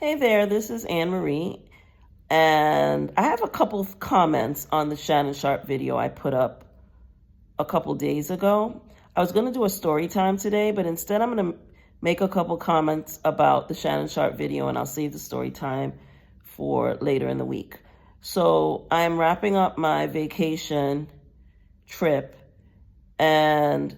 Hey there, this is Anne Marie, and I have a couple of comments on the Shannon Sharpe video I put up a couple days ago. I was going to do a story time today, but instead I'm going to make a couple comments about the Shannon Sharpe video, and I'll save the story time for later in the week. So I'm wrapping up my vacation trip, and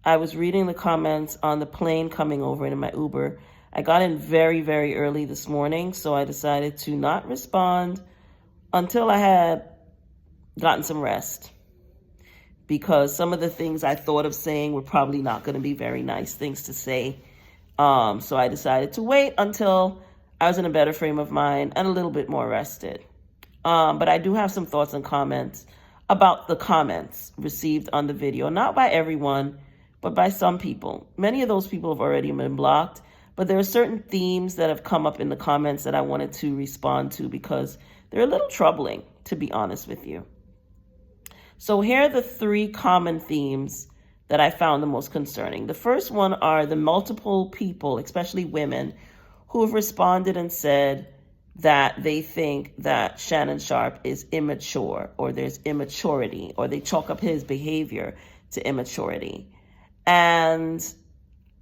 I was reading the comments on the plane coming over in my Uber. I got in very, very early this morning, so I decided to not respond until I had gotten some rest, because some of the things I thought of saying were probably not going to be very nice things to say. So I decided to wait until I was in a better frame of mind and a little bit more rested. But I do have some thoughts and comments about the comments received on the video, not by everyone, but by some people. Many of those people have already been blocked, but there are certain themes that have come up in the comments that I wanted to respond to because they're a little troubling, to be honest with you. So here are the three common themes that I found the most concerning. The first one are the multiple people, especially women, who have responded and said that they think that Shannon Sharpe is immature, or there's immaturity, or they chalk up his behavior to immaturity. And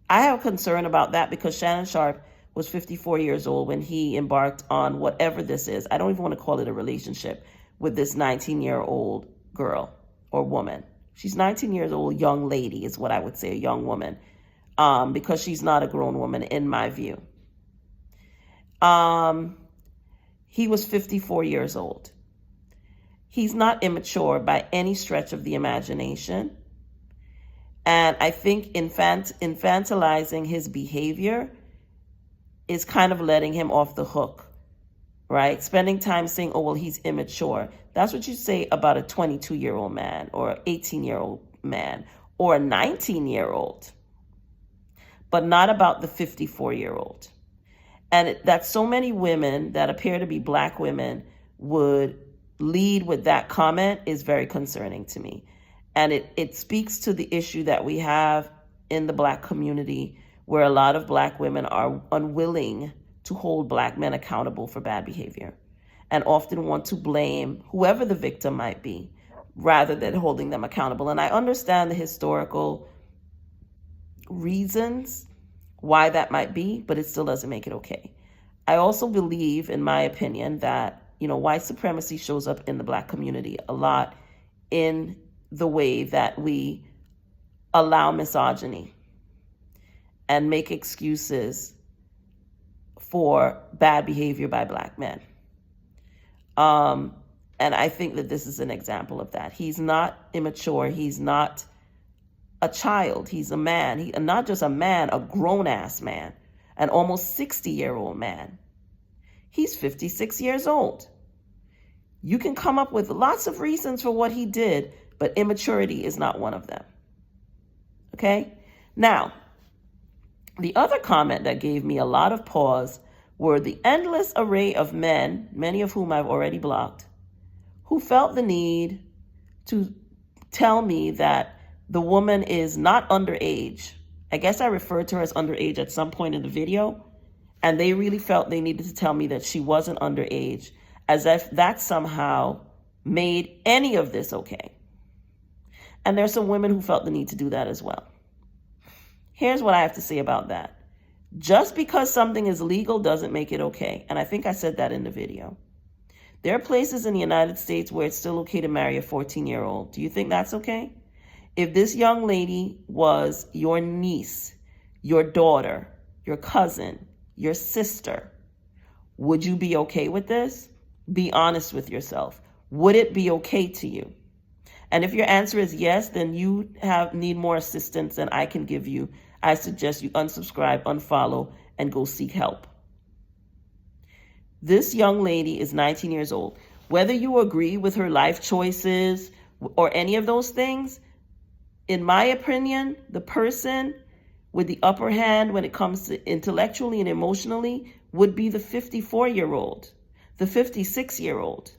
I have a concern about that because Shannon Sharpe was 54 years old when he embarked on whatever this is. I don't even want to call it a relationship with this 19-year-old girl or woman. She's 19 years old, young lady is what I would say, a young woman, because she's not a grown woman in my view. He was 54 years old. He's not immature by any stretch of the imagination. And I think infantilizing his behavior is kind of letting him off the hook, right? Spending time saying, oh, well, he's immature. That's what you say about a 22-year-old man or an 18-year-old man or a 19-year-old, but not about the 54-year-old. And that so many women that appear to be Black women would lead with that comment is very concerning to me. And it speaks to the issue that we have in the Black community, where a lot of Black women are unwilling to hold Black men accountable for bad behavior and often want to blame whoever the victim might be rather than holding them accountable. And I understand the historical reasons why that might be, but it still doesn't make it okay. I also believe, in my opinion, that, white supremacy shows up in the Black community a lot in the way that we allow misogyny and make excuses for bad behavior by Black men. And I think that this is an example of that. He's not immature. He's not a child. He's a man. Not just a man, a grown-ass man, an almost 60-year-old man. He's 56 years old. You can come up with lots of reasons for what he did, but immaturity is not one of them. Okay? Now, the other comment that gave me a lot of pause were the endless array of men, many of whom I've already blocked, who felt the need to tell me that the woman is not underage. I guess I referred to her as underage at some point in the video, and they really felt they needed to tell me that she wasn't underage, as if that somehow made any of this okay. And there's some women who felt the need to do that as well. Here's what I have to say about that. Just because something is legal doesn't make it okay. And I think I said that in the video. There are places in the United States where it's still okay to marry a 14-year-old. Do you think that's okay? If this young lady was your niece, your daughter, your cousin, your sister, would you be okay with this? Be honest with yourself. Would it be okay to you? And if your answer is yes, then you need more assistance than I can give you. I suggest you unsubscribe, unfollow, and go seek help. This young lady is 19 years old. Whether you agree with her life choices or any of those things, in my opinion, the person with the upper hand when it comes to intellectually and emotionally would be the 54-year-old, the 56-year-old,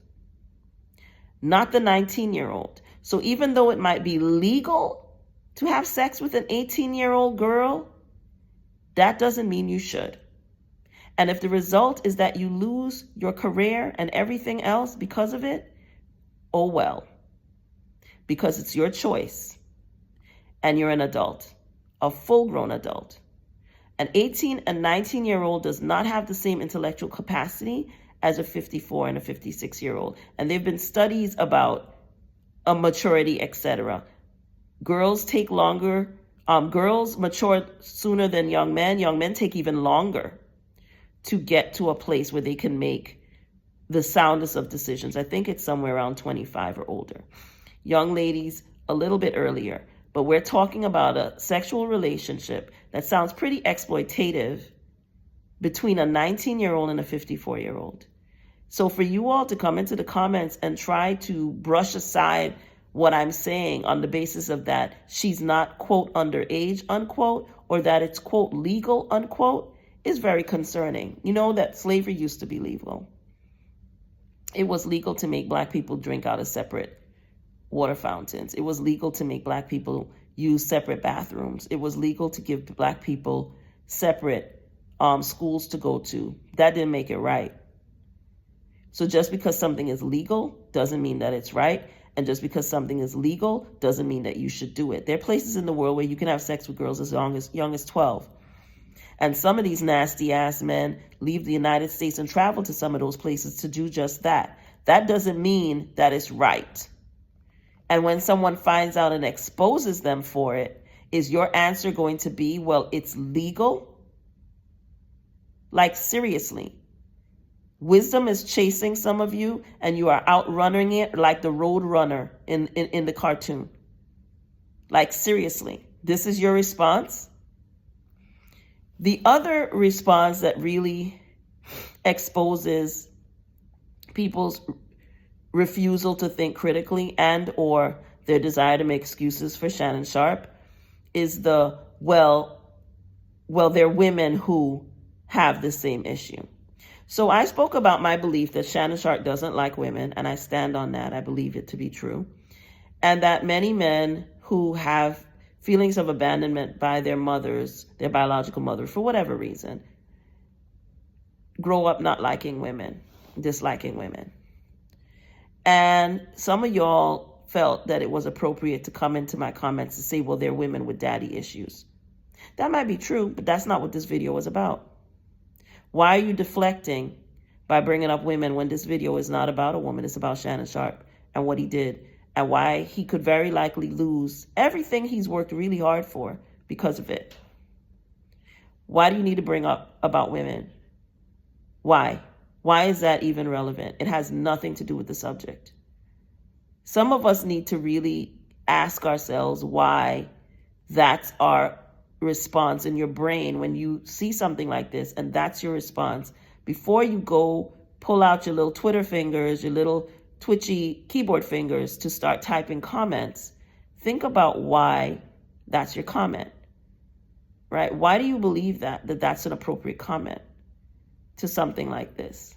not the 19-year-old. So even though it might be legal to have sex with an 18-year-old girl, that doesn't mean you should. And if the result is that you lose your career and everything else because of it, oh well, because it's your choice and you're an adult, a full-grown adult. An 18 and 19-year-old does not have the same intellectual capacity as a 54 and a 56-year-old. And there have been studies about a maturity, etc. Girls take longer. Girls mature sooner than young men. Young men take even longer to get to a place where they can make the soundest of decisions. I think it's somewhere around 25 or older. Young ladies, a little bit earlier. But we're talking about a sexual relationship that sounds pretty exploitative between a 19-year-old and a 54-year-old. So for you all to come into the comments and try to brush aside what I'm saying on the basis of that she's not, quote, underage, unquote, or that it's, quote, legal, unquote, is very concerning. You know that slavery used to be legal. It was legal to make Black people drink out of separate water fountains. It was legal to make Black people use separate bathrooms. It was legal to give Black people separate schools to go to. That didn't make it right. So just because something is legal doesn't mean that it's right. And just because something is legal doesn't mean that you should do it. There are places in the world where you can have sex with girls as young as 12. And some of these nasty ass men leave the United States and travel to some of those places to do just that. That doesn't mean that it's right. And when someone finds out and exposes them for it, is your answer going to be, well, it's legal? Like, seriously. Wisdom is chasing some of you, and you are outrunning it like the road runner in the cartoon. Like, seriously. This is your response? The other response that really exposes people's refusal to think critically and or their desire to make excuses for Shannon Sharpe is the, well, they're women who have the same issue. So I spoke about my belief that Shannon Sharpe doesn't like women, and I stand on that. I believe it to be true. And that many men who have feelings of abandonment by their mothers, their biological mother, for whatever reason, grow up not liking women, disliking women. And some of y'all felt that it was appropriate to come into my comments and say, well, they're women with daddy issues. That might be true, but that's not what this video was about. Why are you deflecting by bringing up women when this video is not about a woman? It's about Shannon Sharpe and what he did and why he could very likely lose everything he's worked really hard for because of it. Why do you need to bring up about women? Why? Why is that even relevant? It has nothing to do with the subject. Some of us need to really ask ourselves why that's our response in your brain when you see something like this, and that's your response. Before you go pull out your little Twitter fingers, your little twitchy keyboard fingers to start typing comments, think about why that's your comment, right? Why do you believe that that's an appropriate comment to something like this?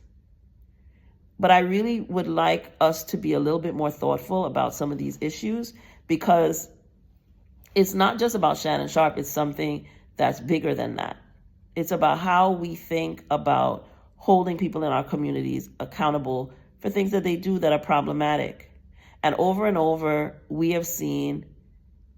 But I really would like us to be a little bit more thoughtful about some of these issues, because it's not just about Shannon Sharpe. It's something that's bigger than that. It's about how we think about holding people in our communities accountable for things that they do that are problematic. And over, we have seen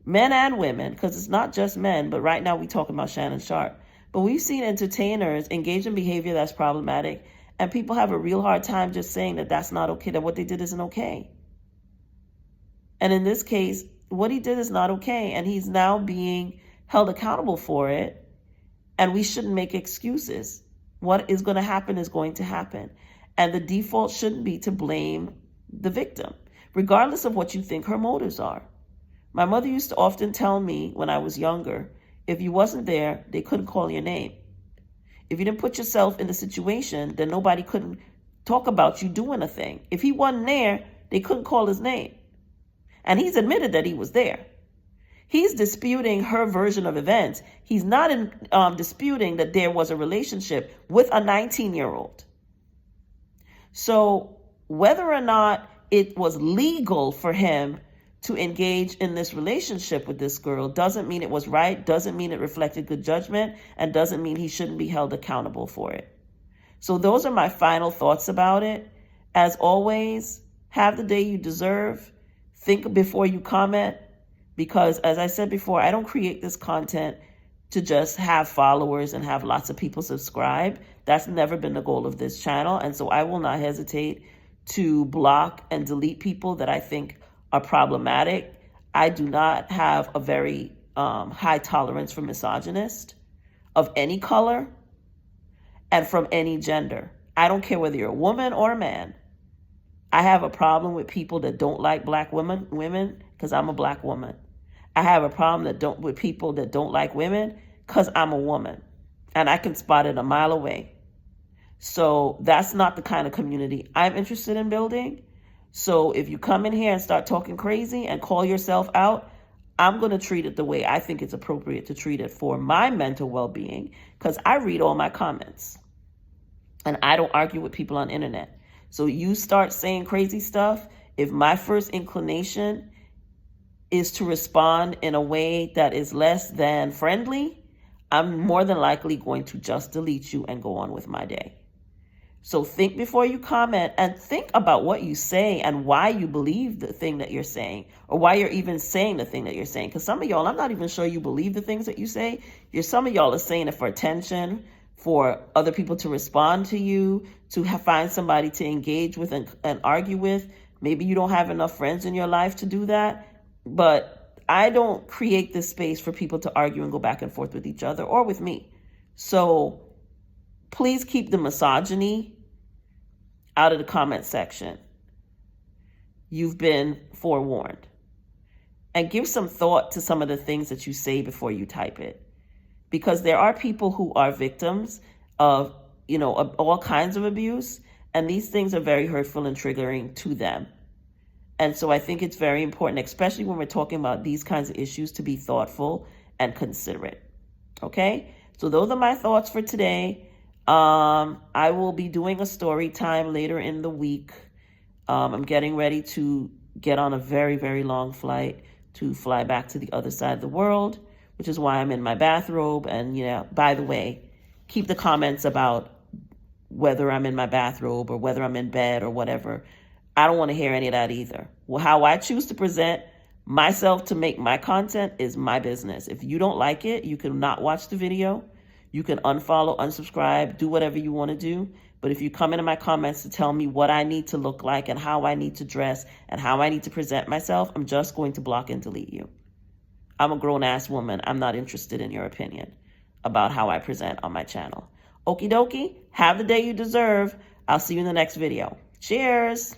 men and women, because it's not just men, but right now we're talking about Shannon Sharpe. But we've seen entertainers engage in behavior that's problematic, and people have a real hard time just saying that that's not okay, that what they did isn't okay. And in this case, what he did is not okay, and he's now being held accountable for it, and we shouldn't make excuses. What is going to happen is going to happen. And the default shouldn't be to blame the victim, regardless of what you think her motives are. My mother used to often tell me when I was younger, if you wasn't there, they couldn't call your name. If you didn't put yourself in the situation, then nobody couldn't talk about you doing a thing. If he wasn't there, they couldn't call his name. And he's admitted that he was there. He's disputing her version of events. He's not disputing that there was a relationship with a 19-year-old. So whether or not it was legal for him to engage in this relationship with this girl doesn't mean it was right, doesn't mean it reflected good judgment, and doesn't mean he shouldn't be held accountable for it. So those are my final thoughts about it. As always, have the day you deserve. Think before you comment, because as I said before, I don't create this content to just have followers and have lots of people subscribe. That's never been the goal of this channel. And so I will not hesitate to block and delete people that I think are problematic. I do not have a very high tolerance for misogynists of any color and from any gender. I don't care whether you're a woman or a man. I have a problem with people that don't like black women because I'm a black woman. I have a problem with people that don't like women because I'm a woman, and I can spot it a mile away. So that's not the kind of community I'm interested in building. So if you come in here and start talking crazy and call yourself out, I'm going to treat it the way I think it's appropriate to treat it for my mental well-being, because I read all my comments and I don't argue with people on the internet. So you start saying crazy stuff, if my first inclination is to respond in a way that is less than friendly, I'm more than likely going to just delete you and go on with my day. So think before you comment, and think about what you say and why you believe the thing that you're saying, or why you're even saying the thing that you're saying. Because some of y'all, I'm not even sure you believe the things that you say. Some of y'all are saying it for attention, for other people to respond to you, to find somebody to engage with and argue with. Maybe you don't have enough friends in your life to do that. But I don't create this space for people to argue and go back and forth with each other or with me. So please keep the misogyny out of the comment section. You've been forewarned. And give some thought to some of the things that you say before you type it. Because there are people who are victims of, of all kinds of abuse, and these things are very hurtful and triggering to them. And so I think it's very important, especially when we're talking about these kinds of issues, to be thoughtful and considerate. Okay? So those are my thoughts for today. I will be doing a story time later in the week. I'm getting ready to get on a very, very long flight to fly back to the other side of the world, which is why I'm in my bathrobe. And, by the way, keep the comments about whether I'm in my bathrobe or whether I'm in bed or whatever. I don't want to hear any of that either. Well, how I choose to present myself to make my content is my business. If you don't like it, you can not watch the video. You can unfollow, unsubscribe, do whatever you want to do. But if you come into my comments to tell me what I need to look like and how I need to dress and how I need to present myself, I'm just going to block and delete you. I'm a grown-ass woman. I'm not interested in your opinion about how I present on my channel. Okie dokie, have the day you deserve. I'll see you in the next video. Cheers.